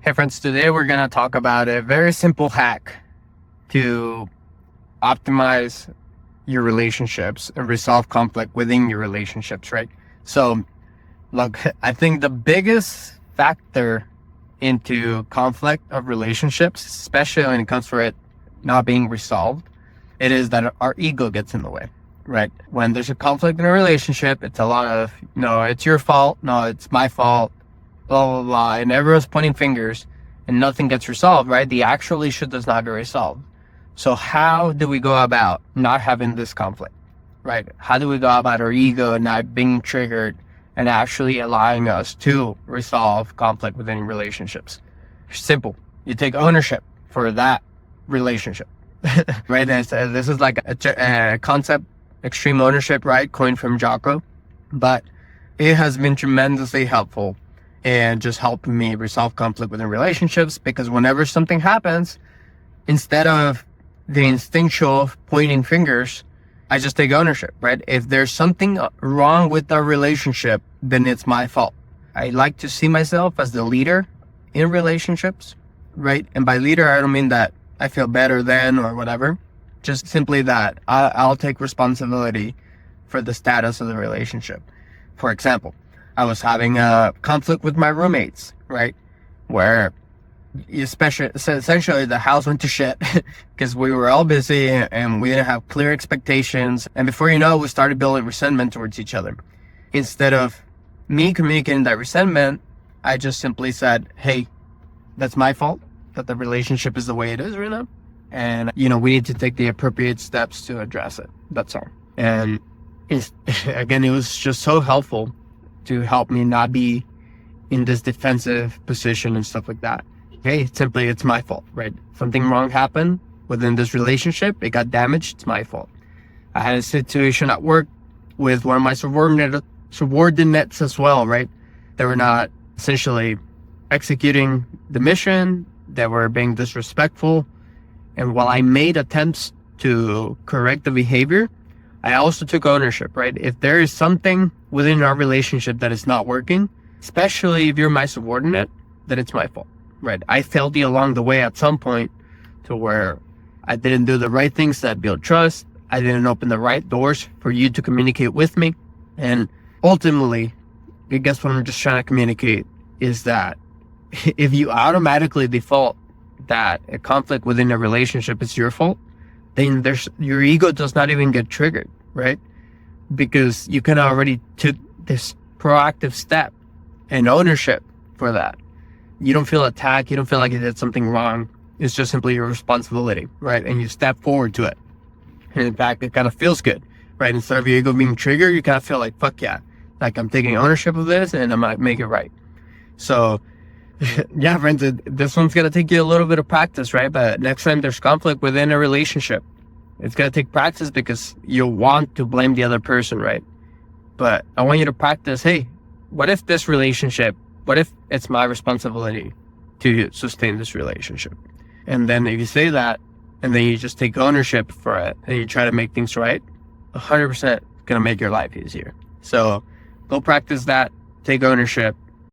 Hey friends, today we're going to talk about a very simple hack to optimize your relationships and resolve conflict within your relationships, right? So, look, I think the biggest factor into conflict of relationships, especially when it comes for it not being resolved, it is that our ego gets in the way, right? When there's a conflict in a relationship, it's a lot of, no, it's your fault. No, it's my fault, blah, blah, blah. And everyone's pointing fingers and nothing gets resolved, right? The actual issue does not get resolved. So how do we go about not having this conflict, right? How do we go about our ego not being triggered and actually allowing us to resolve conflict within relationships? Simple. You take ownership for that relationship, right? And so this is like a concept, extreme ownership, right? Coined from Jocko, but it has been tremendously helpful and just helping me resolve conflict within relationships, because whenever something happens, instead of the instinctual pointing fingers, I just take ownership, right? If there's something wrong with our relationship, then it's my fault. I like to see myself as the leader in relationships, right? And by leader, I don't mean that I feel better than or whatever, just simply that I'll take responsibility for the status of the relationship. For example, I was having a conflict with my roommates, right? Where essentially the house went to shit because we were all busy and we didn't have clear expectations. And before you know it, we started building resentment towards each other. Instead of me communicating that resentment, I just simply said, hey, that's my fault that the relationship is the way it is right now. And, we need to take the appropriate steps to address it. That's all. And again, it was just so helpful to help me not be in this defensive position and stuff like that. Hey, simply, it's my fault, right? Something wrong happened within this relationship. It got damaged. It's my fault. I had a situation at work with one of my subordinates as well, right? They were not essentially executing the mission. They were being disrespectful. And while I made attempts to correct the behavior, I also took ownership, right? If there is something within our relationship that is not working, especially if you're my subordinate, then it's my fault, right? I failed you along the way at some point to where I didn't do the right things that build trust. I didn't open the right doors for you to communicate with me. And ultimately, I guess what I'm just trying to communicate is that if you automatically default that a conflict within a relationship is your fault, then your ego does not even get triggered, right? Because you can already took this proactive step and ownership for that. You don't feel attacked. You don't feel like you did something wrong. It's just simply your responsibility, right? And you step forward to it. And in fact, it kind of feels good, right? Instead of your ego being triggered, you kind of feel like, fuck yeah, like I'm taking ownership of this and I'm gonna make it right. So yeah, friends, this one's going to take you a little bit of practice, right? But next time there's conflict within a relationship, it's going to take practice because you want to blame the other person, right? But I want you to practice, hey, what if it's my responsibility to sustain this relationship? And then if you say that, and then you just take ownership for it, and you try to make things right, 100% going to make your life easier. So go practice that, take ownership,